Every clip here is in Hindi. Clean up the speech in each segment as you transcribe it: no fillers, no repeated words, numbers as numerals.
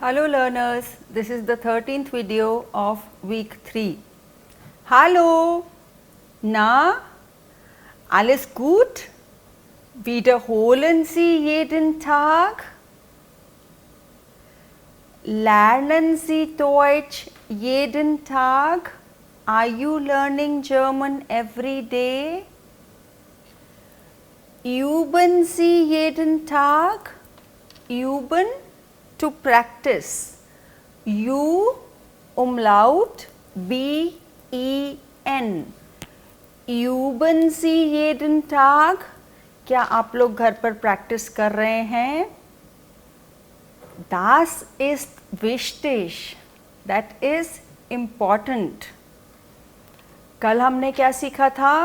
Hello learners, this is the 13th video of week 3. Hallo, na, alles gut? Wiederholen Sie jeden Tag? Lernen Sie Deutsch jeden Tag? Are you learning German every day? Üben Sie jeden Tag? Üben, to practice. U umlaut B E N. Üben Sie jeden Tag? क्या आप लोग घर पर प्रैक्टिस कर रहे हैं? Das ist wichtig. That is important. कल हमने क्या सीखा था?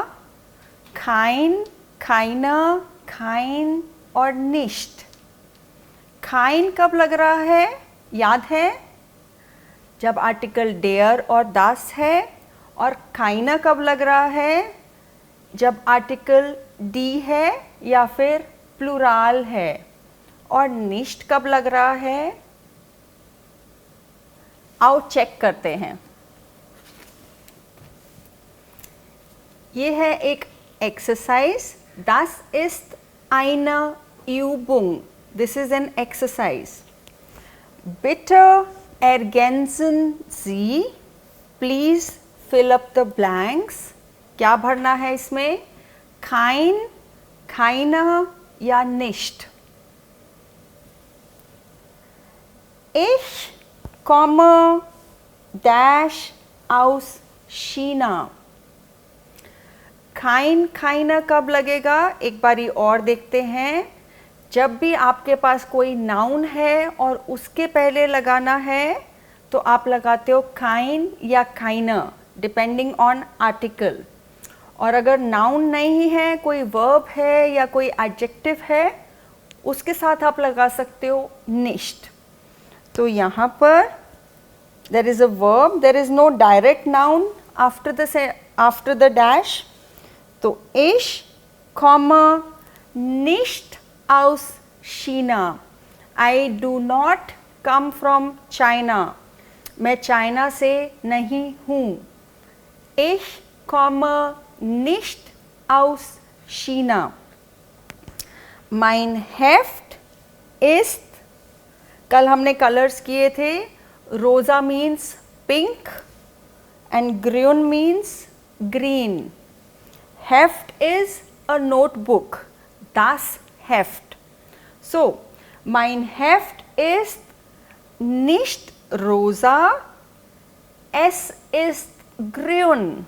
Kein, keiner, kein और nicht. Kein कब लग रहा है? याद है? जब आर्टिकल der और das है. और keiner कब लग रहा है? जब आर्टिकल die है या फिर प्लूराल है. और nicht कब लग रहा है? आओ चेक करते हैं. ये है एक exercise. Das ist eine Übung. This is an exercise. Bitte ergänzen Sie. Please fill up the blanks. क्या भरना है इसमें? Kein, keiner या nicht. Ich komme dash aus China. Kein, keiner कब लगेगा? एक बारी और देखते हैं. जब भी आपके पास कोई नाउन है और उसके पहले लगाना है तो आप लगाते हो kein या keiner डिपेंडिंग ऑन आर्टिकल. और अगर नाउन नहीं है, कोई वर्ब है या कोई एडजेक्टिव है, उसके साथ आप लगा सकते हो nicht. तो यहाँ पर there is a verb, there is no direct noun after the dash. तो ich komme nicht aus China. I do not come from China. मैं चाइना से नहीं हूँ. Ich komme nicht aus China. Mein Heft ist, कल हमने कलर्स किए थे. रोजा means pink and grün means green. Heft is a notebook. Das Heft. So, mein Heft ist nicht rosa, es ist grün.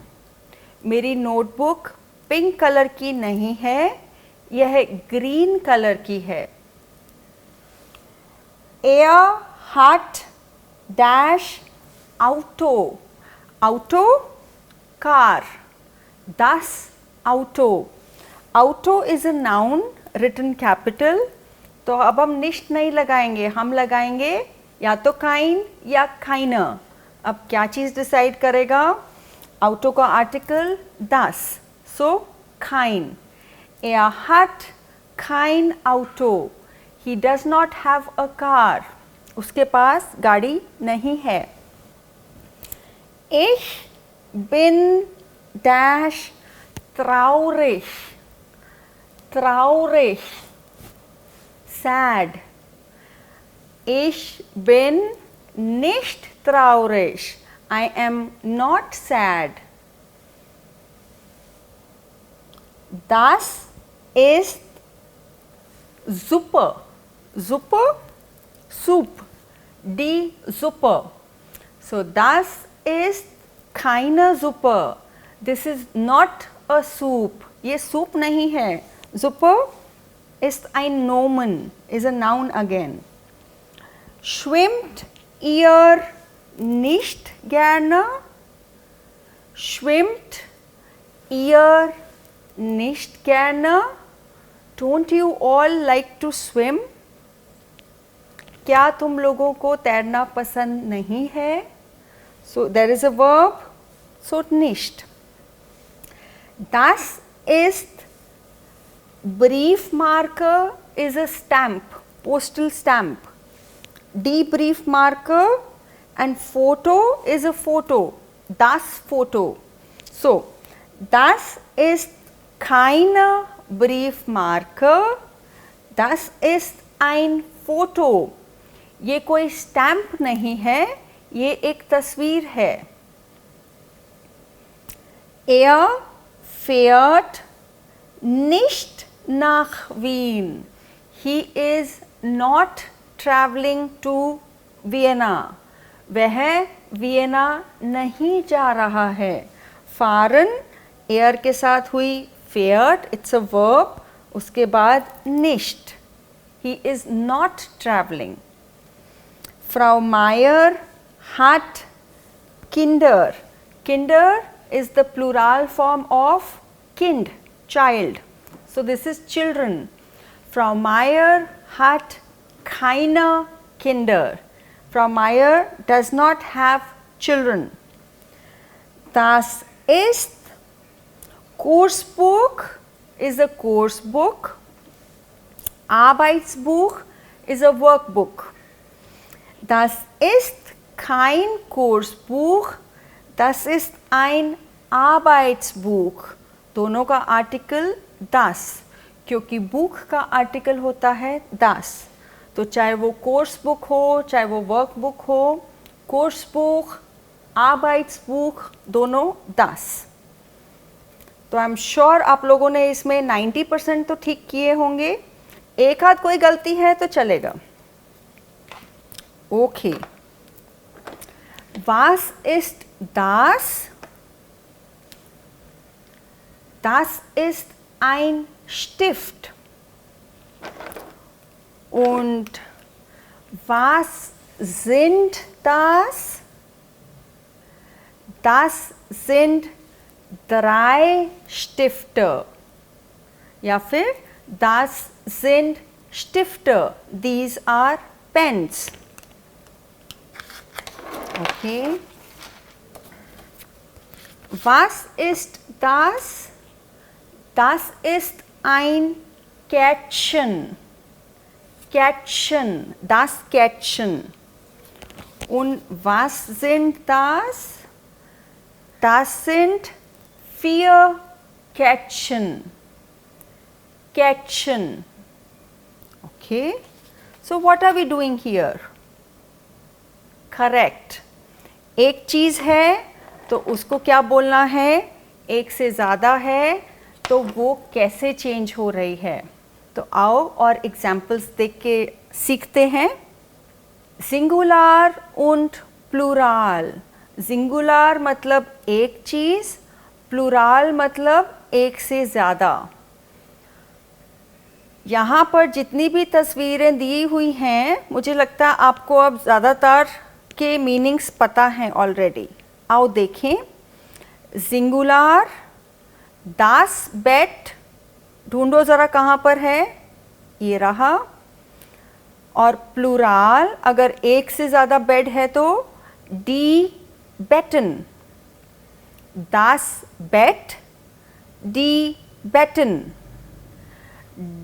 मेरी नोटबुक पिंक कलर की नहीं है, यह ग्रीन कलर की है. Er hat dash Auto. Auto, car. Das Auto. Auto is a noun written capital. तो अब हम nicht नहीं लगाएंगे, हम लगाएंगे या तो kein या keiner. अब क्या चीज़ डिसाइड करेगा? Auto का article das. So kein. Er hat kein Auto. He does not have a car. उसके पास गाड़ी नहीं है. Ich bin dash traurig. Traurig. Sad. Ich bin nicht traurig. I am not sad. Das ist Suppe. Suppe, soup. Die Suppe. So das ist keine Suppe. This is not a soup. ये soup नहीं है. Suppe ist ein Nomen, is a noun again. Schwimmt ihr nicht gerne? Schwimmt ihr nicht gerne? Don't you all like to swim? क्या तुम लोगों को तैरना पसंद नहीं है? So there is a verb, so nicht. Das ist Briefmarke is a stamp, postal stamp. Debriefmarker, and photo is a photo, das Foto. So das ist keine Briefmarke, das ist ein Foto. ये कोई स्टैम्प नहीं है, ये एक तस्वीर है. Er fährt nicht nach Wien. He is not traveling to Vienna. वह वियना नहीं जा रहा है. फारन एयर के साथ हुई फेयर्ट, इट्स अ वर्ब, उसके बाद निश्ट, ही इज नॉट ट्रैवलिंग. फ्राउ Mayer hat Kinder. Kinder is the plural form of Kind, child. So this is children. Frau Meyer hat keine Kinder. Frau Meyer does not have children. Das ist Kursbuch is a course book. Arbeitsbuch is a workbook. Das ist kein Kursbuch, das ist ein Arbeitsbuch. दोनों का आर्टिकल das, क्योंकि बुक का आर्टिकल होता है das. तो चाहे वो कोर्स बुक हो, चाहे वो वर्क बुक हो, कोर्स बुक, Arbeitsbuch, दोनों das. तो आई एम श्योर आप लोगों ने इसमें 90% तो ठीक किए होंगे. एक आध कोई गलती है तो चलेगा. Okay. Was ist das? Das ist ein Stift. Und was sind das? Das sind 3 Stifte. या फिर das sind Stifte. These are pens. Okay. Was ist das? Das ist ein Kätzchen. Kätzchen, das Kätzchen. Und was sind das? Das sind 4 Kätzchen. Kätzchen. Okay. So what are we doing here? Correct. एक चीज़ है तो उसको क्या बोलना है? एक से ज़्यादा है तो वो कैसे चेंज हो रही है. तो आओ और एग्जाम्पल्स देख के सीखते हैं. Singular und plural. सिंगुलर मतलब एक चीज़, प्लूराल मतलब एक से ज़्यादा. यहाँ पर जितनी भी तस्वीरें दी हुई हैं, मुझे लगता है आपको अब ज़्यादातर के मीनिंग्स पता हैं ऑलरेडी. आओ देखें. सिंगुलर, das Bett, ढूंढो ज़रा कहाँ पर है, ये रहा. और प्लूराल, अगर एक से ज़्यादा बेड है तो die Betten. Das Bett, die Betten.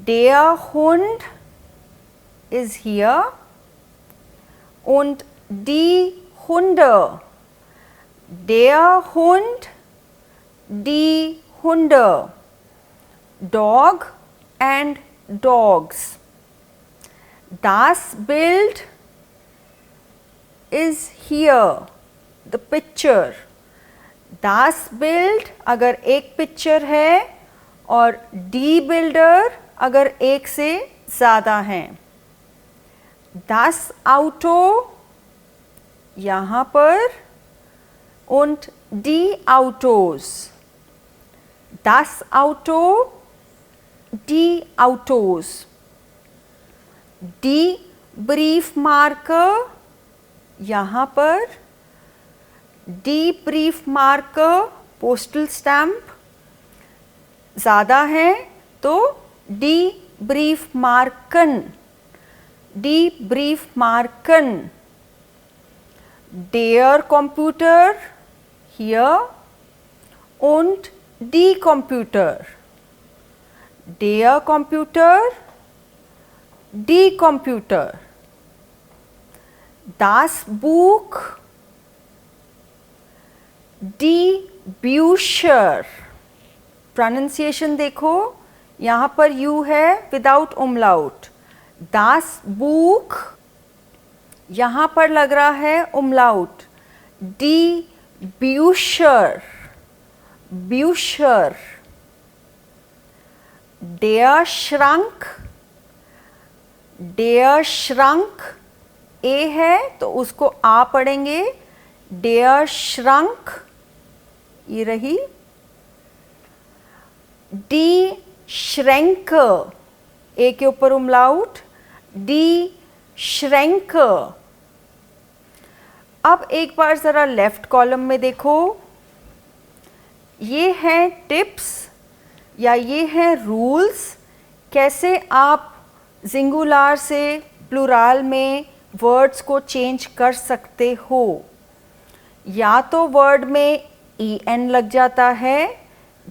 Der Hund is here und die Hunde. Der Hund, die Hunde. Dog and dogs. Das Bild is here, the picture. Das Bild अगर एक पिक्चर है और डी बिल्डर अगर एक से ज़्यादा हैं. Das Auto यहाँ पर und die Autos. Das Auto, die Autos. Die Briefmarke यहाँ पर die Briefmarke, पोस्टल स्टैम्प ज़्यादा है तो die Briefmarken. Die Briefmarken. Der Computer hier und die Computer. Der Computer, die Computer. das Buch, die Bücher। Pronunciation देखो, यहाँ पर यू है विदाउट उमलाउट। das Buch, यहाँ पर लग रहा है उमलाउट। die Bücher, Bücher। der Schrank, der Schrank, ए है तो उसको आ पढ़ेंगे। der Schrank, ये रही। die Schränke, ए के ऊपर उमलाउट, die Schränke। अब एक बार ज़रा लेफ्ट कॉलम में देखो, ये हैं टिप्स या ये हैं रूल्स, कैसे आप सिंगुलर से प्लूरल में वर्ड्स को चेंज कर सकते हो। या तो वर्ड में ई एन लग जाता है,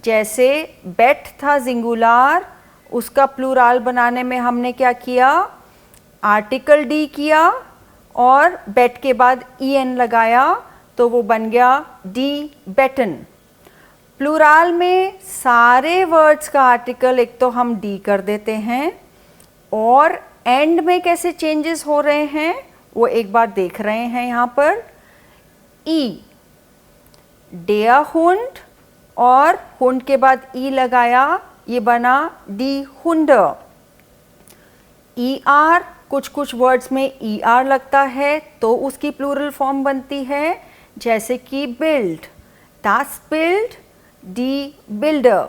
जैसे बेट था सिंगुलर, उसका प्लूरल बनाने में हमने क्या किया, आर्टिकल डी किया और बेट के बाद ई एन लगाया तो वो बन गया डी बेटन। प्लूरल में सारे वर्ड्स का आर्टिकल एक तो हम डी कर देते हैं, और एंड में कैसे चेंजेस हो रहे हैं वो एक बार देख रहे हैं यहाँ पर। ई, der Hund, और हुंड के बाद ई लगाया, ये बना डी हुंड। ई आर, कुछ कुछ वर्ड्स में ई आर लगता है तो उसकी प्लूरल फॉर्म बनती है, जैसे कि बिल्ड, das Bild, die Bilder।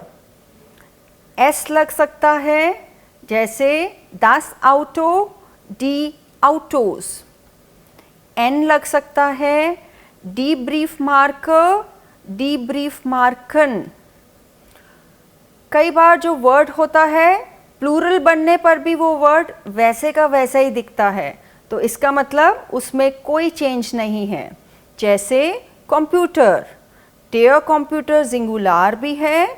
S लग सकता है, जैसे das Auto, die Autos। N लग सकता है, die Briefmarke, die Briefmarken। कई बार जो वर्ड होता है प्लूरल बनने पर भी वो वर्ड वैसे का वैसा ही दिखता है, तो इसका मतलब उसमें कोई चेंज नहीं है। जैसे कंप्यूटर, डेयर कंप्यूटर सिंगुलर भी है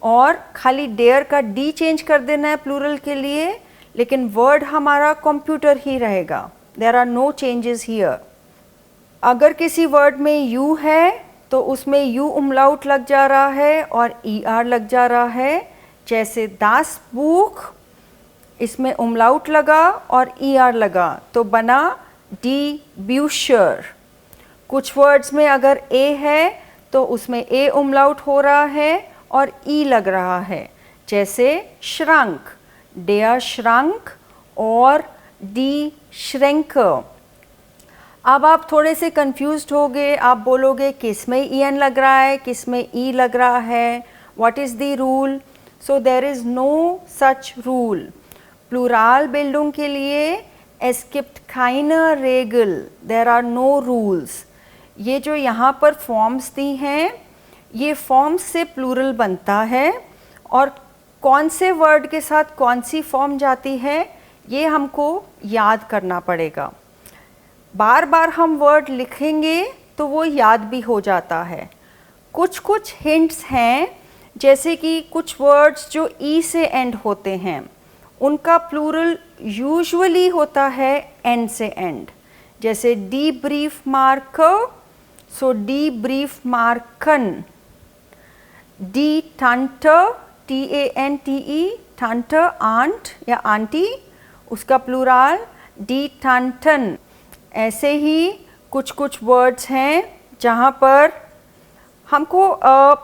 और खाली डेयर का डी चेंज कर देना है प्लूरल के लिए, लेकिन वर्ड हमारा कंप्यूटर ही रहेगा। There are no changes here. अगर किसी वर्ड में यू है तो उसमें यू उमलाउट लग जा रहा है और ई आर लग जा रहा है, जैसे das Buch, इसमें उमलाउट लगा और ई आर लगा तो बना die Bücher। कुछ वर्ड्स में अगर ए है तो उसमें ए उमलाउट हो रहा है और ई लग रहा है, जैसे Schrank, der Schrank और die Schränke। अब आप थोड़े से कंफ्यूज्ड हो गए, आप बोलोगे किस में ई एन लग रहा है, किस में ई लग रहा है, what is the rule. So there is no such rule. Plural building के लिए es gibt keine Regel, there are no rules। ये जो यहाँ पर फॉर्म्स दी हैं, ये फॉर्म्स से प्लूरल बनता है, और कौन से वर्ड के साथ कौन सी फॉर्म जाती है ये हमको याद करना पड़ेगा। बार बार हम वर्ड लिखेंगे तो वो याद भी हो जाता है। कुछ कुछ हिंट्स हैं, जैसे कि कुछ वर्ड्स जो ई से एंड होते हैं उनका प्लूरल यूजुअली होता है एन से एंड, जैसे डी ब्रीफ मार्कर, सो डी ब्रीफ मार्कन। डी टंटर, T A N T E, टंटर आंट या आंटी, उसका प्लूरल डी टंटन। ऐसे ही कुछ कुछ वर्ड्स हैं जहाँ पर हमको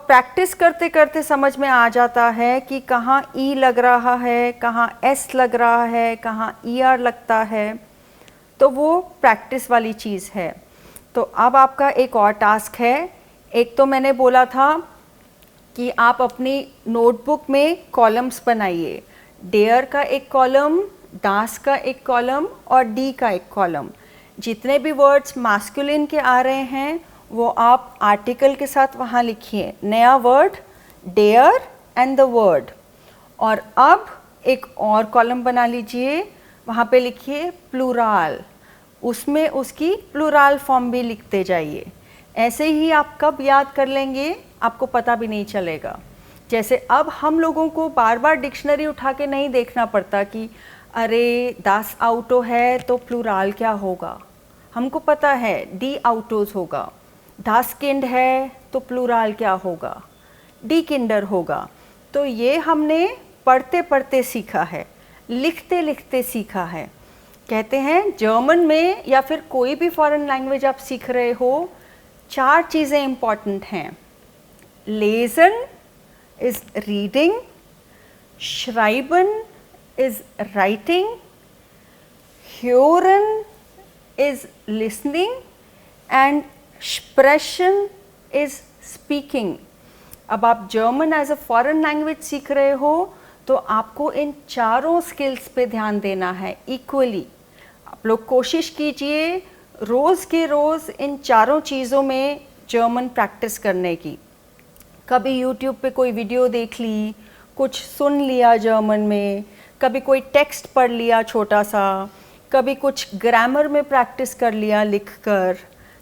प्रैक्टिस करते करते समझ में आ जाता है कि कहाँ ई लग रहा है, कहाँ एस लग रहा है, कहाँ ई आर लगता है, तो वो प्रैक्टिस वाली चीज़ है। तो अब आपका एक और टास्क है। एक तो मैंने बोला था कि आप अपनी नोटबुक में कॉलम्स बनाइए, डेयर का एक कॉलम, दास का एक कॉलम और डी का एक कॉलम। जितने भी वर्ड्स मास्कुलिन के आ रहे हैं वो आप आर्टिकल के साथ वहाँ लिखिए, नया वर्ड डेयर एंड द वर्ड। और अब एक और कॉलम बना लीजिए, वहाँ पे लिखिए प्लूरल, उसमें उसकी प्लूरल फॉर्म भी लिखते जाइए। ऐसे ही आप कब याद कर लेंगे आपको पता भी नहीं चलेगा। जैसे अब हम लोगों को बार बार डिक्शनरी उठा के नहीं देखना पड़ता कि अरे das Auto है तो प्लूरल क्या होगा। हमको पता है डी आउटोज होगा, das Kind है तो प्लूराल क्या होगा, डी किंडर होगा। तो ये हमने पढ़ते पढ़ते सीखा है, लिखते लिखते सीखा है। कहते हैं जर्मन में या फिर कोई भी फॉरेन लैंग्वेज आप सीख रहे हो, 4 चीज़ें इम्पॉर्टेंट हैं। लेज़न इज़ रीडिंग, श्राइबन इज़ राइटिंग, ह्योरन इज़ लिसनिंग एंड स्प्रेशन इज़ स्पीकिंग। अब आप German as a foreign language सीख रहे हो तो आपको इन चारों स्किल्स पे ध्यान देना है इक्वली। आप लोग कोशिश कीजिए रोज़ के रोज़ इन चारों चीज़ों में जर्मन प्रैक्टिस करने की। कभी यूट्यूब पे कोई वीडियो देख ली, कुछ सुन लिया जर्मन में, कभी कोई टेक्स्ट पढ़ लिया छोटा सा, कभी कुछ ग्रामर में प्रैक्टिस कर लिया लिखकर,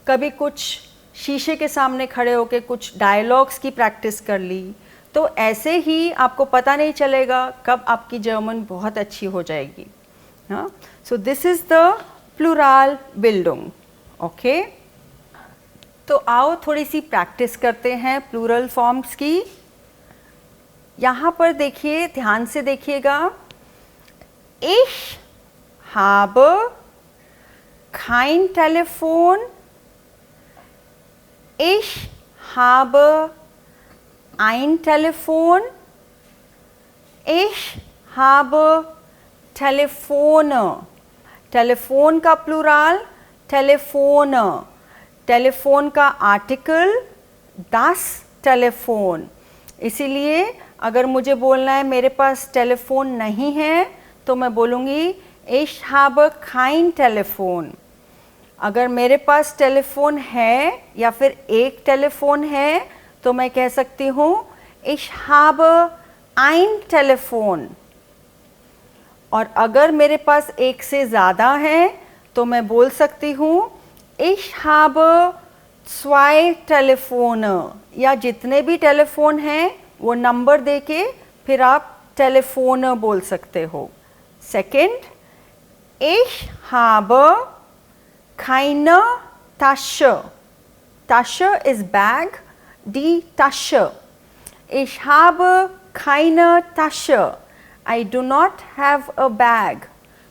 कभी कुछ शीशे के सामने खड़े होकर कुछ डायलॉग्स की प्रैक्टिस कर ली। तो ऐसे ही आपको पता नहीं चलेगा कब आपकी जर्मन बहुत अच्छी हो जाएगी। हाँ, so this is the plural building. Okay, तो आओ थोड़ी सी प्रैक्टिस करते हैं प्लूरल फॉर्म्स की। यहाँ पर देखिए, ध्यान से देखिएगा। Ich habe kein Telefon, ich habe ein Telefon, ich habe Telefone। Telephone का प्लूराल टेलीफोन, टेलीफोन का आर्टिकल das Telefon। इसीलिए अगर मुझे बोलना है मेरे पास टेलीफोन नहीं है तो मैं बोलूँगी Ich habe kein Telefon। अगर मेरे पास टेलीफोन है या फिर एक टेलीफोन है तो मैं कह सकती हूँ Ich habe ein Telefon। और अगर मेरे पास एक से ज़्यादा है तो मैं बोल सकती हूँ Ich habe zwei Telefone। या जितने भी टेलीफोन हैं वो नंबर देके फिर आप टेलीफोन बोल सकते हो। Second, Ich habe keine Tasche। Tasche is bag, die Tasche। Ich habe keine Tasche। I do not have a bag।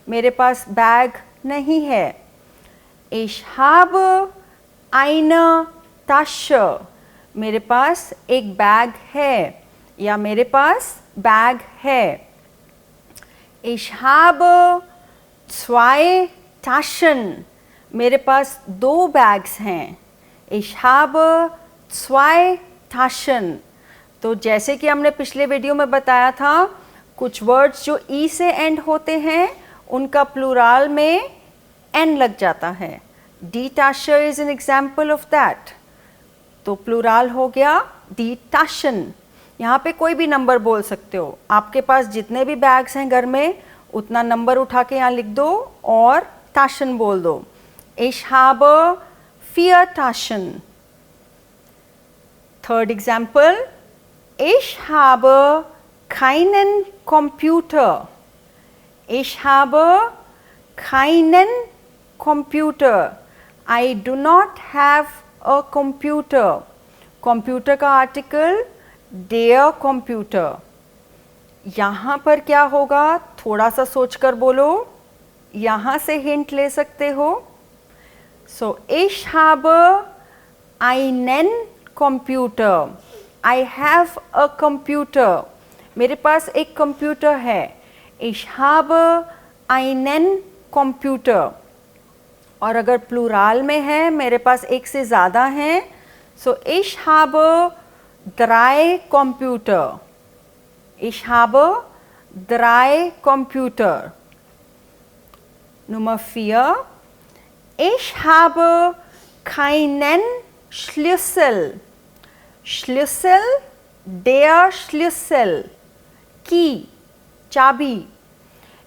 मेरे पास बैग नहीं है। Ich habe eine Tasche। मेरे पास एक बैग है या मेरे पास बैग है। Ich habe zwei Taschen। मेरे पास 2 बैग्स हैं। Ich habe zwei Taschen। तो जैसे कि हमने पिछले वीडियो में बताया था, कुछ वर्ड्स जो ई से एंड होते हैं उनका प्लूराल में एन लग जाता है। Die Tasche is an example of that। तो प्लूराल हो गया die Taschen। यहाँ पे कोई भी नंबर बोल सकते हो। आपके पास जितने भी बैग्स हैं घर में उतना नंबर उठा के यहाँ लिख दो और Taschen बोल दो। Ich habe 4 Taschen। Third example, ich habe keinen Computer। Ich habe keinen Computer। I do not have a computer। Computer का आर्टिकल der Computer। यहाँ पर क्या होगा, थोड़ा सा सोचकर बोलो, यहाँ से हिंट ले सकते हो। So ich habe einen Computer। I have a computer। मेरे पास एक कंप्यूटर है। Ich habe einen Computer। और अगर प्लूराल में है, मेरे पास एक से ज़्यादा हैं, so ich habe 3 Computer। Ich habe 3 Computer। Nummer 4, ich habe keinen Schlüssel। Schlüssel, der Schlüssel, की, चाबी।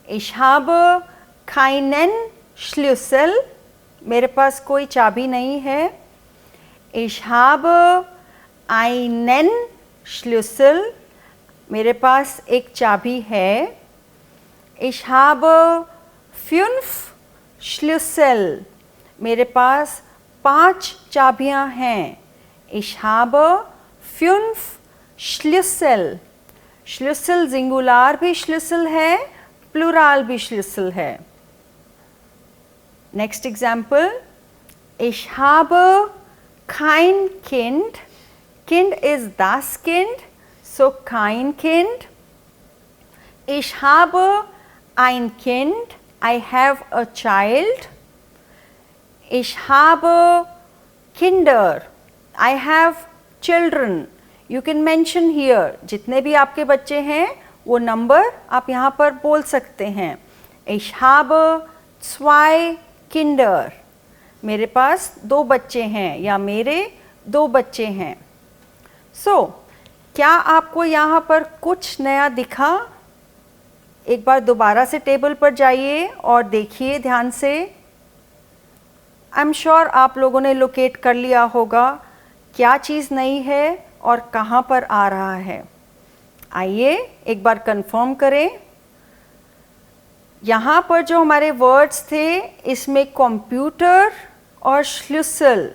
Ich habe keinen Schlüssel। मेरे पास कोई चाबी नहीं है। Ich habe einen Schlüssel। मेरे पास एक चाबी है। Ich habe 5 Schlüssel। मेरे पास 5 चाबियां हैं। Ich habe 5 Schlüssel। Schlüssel singular भी Schlüssel है, प्लूरल भी Schlüssel है। Next example, Ich habe kein Kind। Kind is das Kind, so kein Kind। Ich habe ein Kind, I have a child। Ich habe Kinder, I have children। You can mention here, जितने भी आपके बच्चे हैं वो नंबर आप यहाँ पर बोल सकते हैं। Ich habe 2 Kinder। मेरे पास 2 बच्चे हैं या मेरे 2 बच्चे हैं। क्या आपको यहाँ पर कुछ नया दिखा? एक बार दोबारा से टेबल पर जाइए और देखिए ध्यान से। आई एम श्योर आप लोगों ने लोकेट कर लिया होगा क्या चीज़ नई है और कहाँ पर आ रहा है। आइए एक बार कंफर्म करें। यहाँ पर जो हमारे वर्ड्स थे इसमें कंप्यूटर और श्लुसल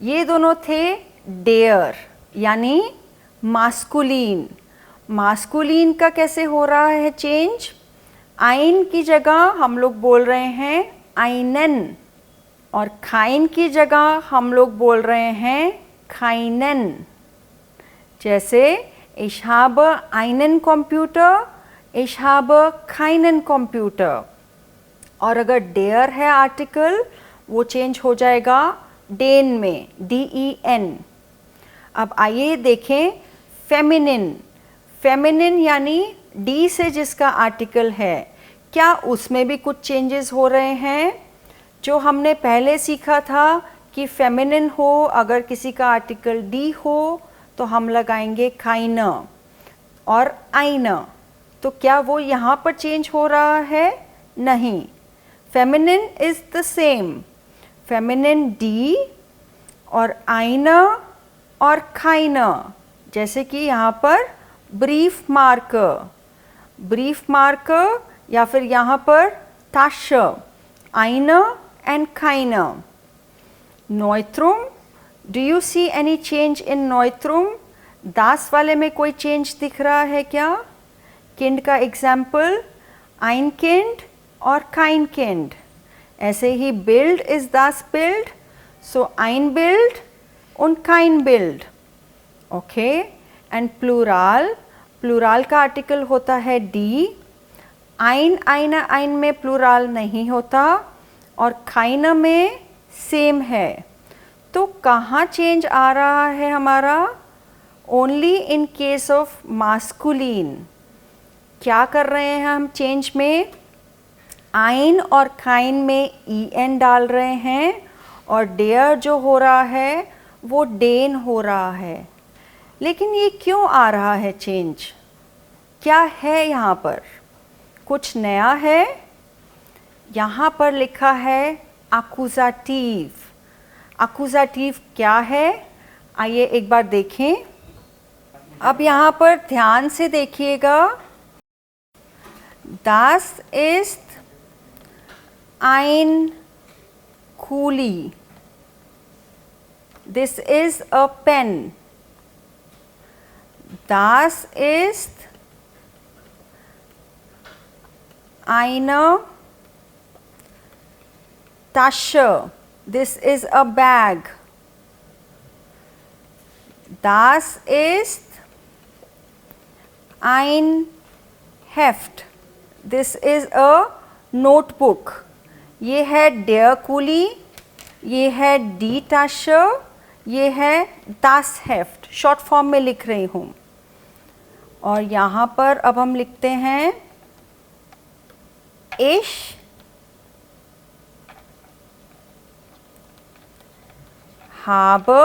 ये दोनों थे डेयर यानी मास्कुलिन। मास्कुलिन का कैसे हो रहा है चेंज? आइन की जगह हम लोग बोल रहे हैं आइनन और खाइन की जगह हम लोग बोल रहे हैं खाइनन। जैसे Ich habe einen Computer, Ich habe keinen Computer। और अगर डेयर है आर्टिकल वो चेंज हो जाएगा डेन में, DEN। अब आइए देखें फेमिनिन। फेमिनिन यानी डी से जिसका आर्टिकल है, क्या उसमें भी कुछ चेंजेस हो रहे हैं? जो हमने पहले सीखा था कि फेमिनिन हो अगर किसी का आर्टिकल डी हो तो हम लगाएंगे खाइना और आइना। तो क्या वो यहाँ पर चेंज हो रहा है? नहीं, feminine is the same. Feminine D और आइना और खाइना। जैसे कि यहाँ पर ब्रीफ मार्कर, ब्रीफ मार्कर या फिर यहाँ पर ताशा, आइना एंड खाइना। नोइत्रुम, do you see any change in नोइत्रुम? दास वाले में कोई चेंज दिख रहा है क्या? किंड का एग्जाम्पल आइन किंड और खाइन किंड। ऐसे ही बिल्ड इज दास बिल्ड, सो आइन बिल्ड und kein बिल्ड। ओके, एंड प्लूरल, प्लूरल का आर्टिकल होता है डी। आइन आइना आइन में प्लूरल नहीं होता और खाइना में सेम है। तो कहाँ चेंज आ रहा है हमारा? Only in case of masculine. क्या कर रहे हैं हम चेंज में? आइन और खाइन में EN डाल रहे हैं और डेयर जो हो रहा है वो डेन हो रहा है। लेकिन ये क्यों आ रहा है चेंज? क्या है यहाँ पर? कुछ नया है? यहाँ पर लिखा है अकुजाटिव। अकुजाटिव क्या है? आइए एक बार देखें। अब यहाँ पर ध्यान से देखिएगा। Das ist ein Kuli। This is a pen। Das ist eine Tasche। This is a bag। Das ist ein Heft। This is a notebook। ये है der Kuli, ये है die Tasche, ये है das Heft। शॉर्ट फॉर्म में लिख रही हूँ। और यहाँ पर अब हम लिखते हैं Ich habe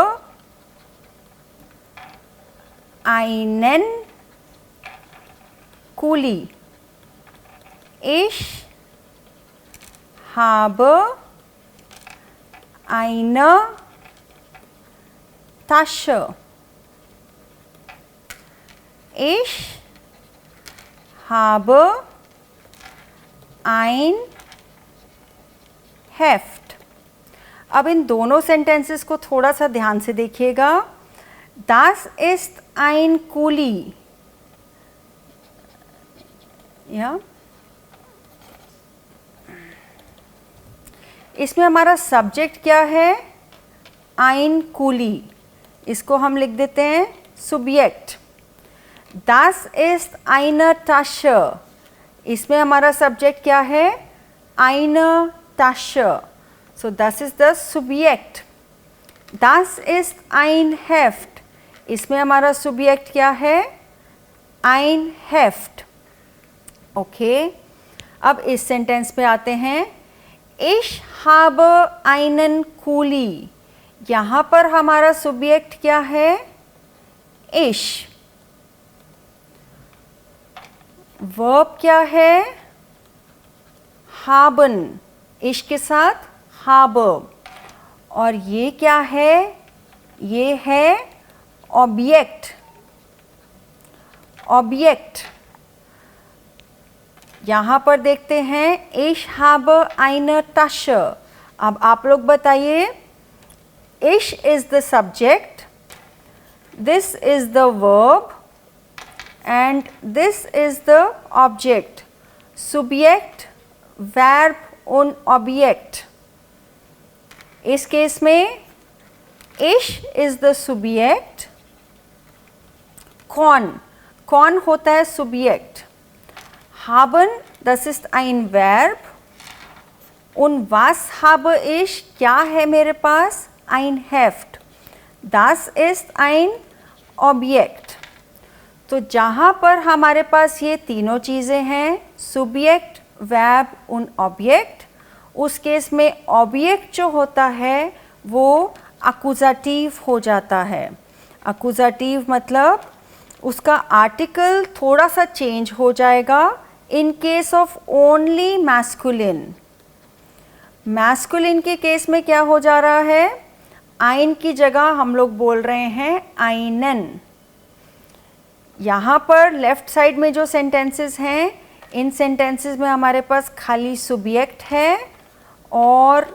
einen Kuli। Ich habe eine Tasche। Ich habe ein Heft। अब इन दोनों सेंटेंसेस को थोड़ा सा ध्यान से देखिएगा। Das ist ein Kuli, या इसमें हमारा सब्जेक्ट क्या है? ein Kuli, इसको हम लिख देते हैं सुब्जेक्ट। Das ist eine Tasche, इसमें हमारा सब्जेक्ट क्या है? eine Tasche, so das ist das Subjekt। Das ist ein Heft, इसमें हमारा सुब्जेक्ट क्या है? ein Heft। ओके, अब इस सेंटेंस पे आते हैं। Ich habe einen Kuli, यहाँ पर हमारा सुब्जेक्ट क्या है? ich। वर्ब क्या है? haben, ich के साथ habe। और ये क्या है? ये है ऑब्जेक्ट। ऑब्जेक्ट यहाँ पर देखते हैं ich habe eine Tasche। अब आप लोग बताइए, ich is the subject, this is the verb and this is the object। subject, verb und object। इस केस में ich is the subject, कौन होता है subject, haben, das ist ein Verb und was habe ich, क्या है मेरे पास? ein Heft, das ist ein Objekt। तो जहाँ पर हमारे पास ये तीनों चीज़ें हैं, Subject, Verb und Object, उस केस में ऑब्जेक्ट जो होता है वो अक्यूज़ेटिव हो जाता है। अक्यूज़ेटिव मतलब उसका आर्टिकल थोड़ा सा चेंज हो जाएगा in case of only masculine. Masculine के केस में क्या हो जा रहा है? आइन की जगह हम लोग बोल रहे हैं आइनन। यहाँ पर लेफ्ट साइड में जो सेंटेंसेस हैं, इन सेंटेंसेस में हमारे पास खाली सुब्जेक्ट है और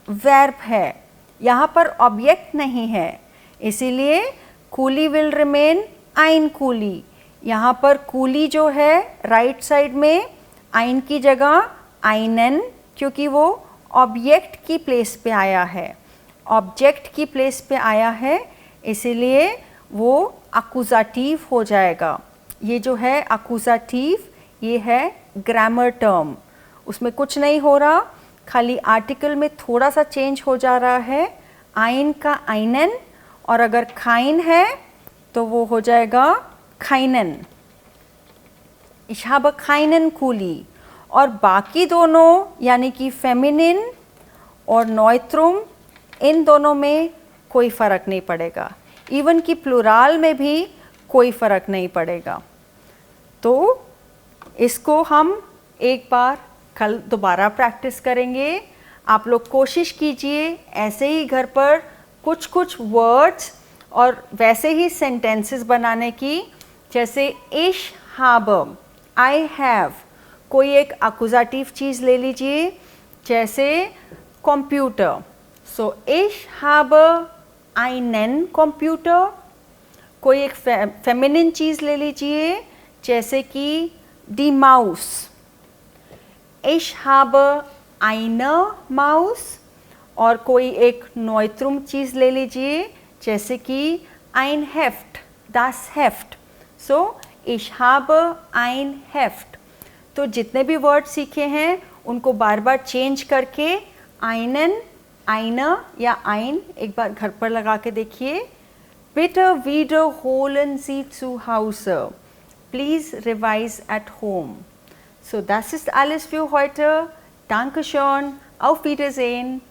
वर्ब है, यहाँ पर ऑब्जेक्ट नहीं है, इसीलिए कूली विल रिमेन आइन कूली। यहाँ पर कूली जो है राइट साइड में आइन की जगह आइनन, क्योंकि वो ऑब्जेक्ट की प्लेस पे आया है, ऑब्जेक्ट की प्लेस पे आया है, इसीलिए वो अक्यूज़ेटिव हो जाएगा। ये जो है अक्यूज़ेटिव, ये है ग्रामर टर्म, उसमें कुछ नहीं हो रहा, खाली आर्टिकल में थोड़ा सा चेंज हो जा रहा है, आइन का आइनन, और अगर खाइन है तो वो हो जाएगा खाइनन। Ich habe keinen Kuli। और बाकी दोनों यानी कि फेमिनिन और नॉइट्रुम, इन दोनों में कोई फ़र्क नहीं पड़ेगा, इवन कि प्लुराल में भी कोई फ़र्क नहीं पड़ेगा। तो इसको हम एक बार कल दोबारा प्रैक्टिस करेंगे। आप लोग कोशिश कीजिए ऐसे ही घर पर कुछ कुछ वर्ड्स और वैसे ही सेंटेंसेस बनाने की, जैसे ich habe, I have, कोई एक अक्यूज़ेटिव चीज़ ले लीजिए, जैसे कंप्यूटर, सो ich habe einen Computer। कोई एक फेमिनिन चीज़ ले लीजिए, जैसे कि die Maus, ich habe eine Maus। और कोई एक नॉइट्रुम चीज़ ले लीजिए, जैसे कि ein Heft, das Heft। सो ich habe ein Heft। तो जितने भी वर्ड सीखे हैं उनको बार बार चेंज करके einen, eine या ein एक बार घर पर लगा के देखिए। Bitte wiederholen Sie zu Hause, please revise at home। So das ist alles für heute। Dankeschön, auf Wiedersehen।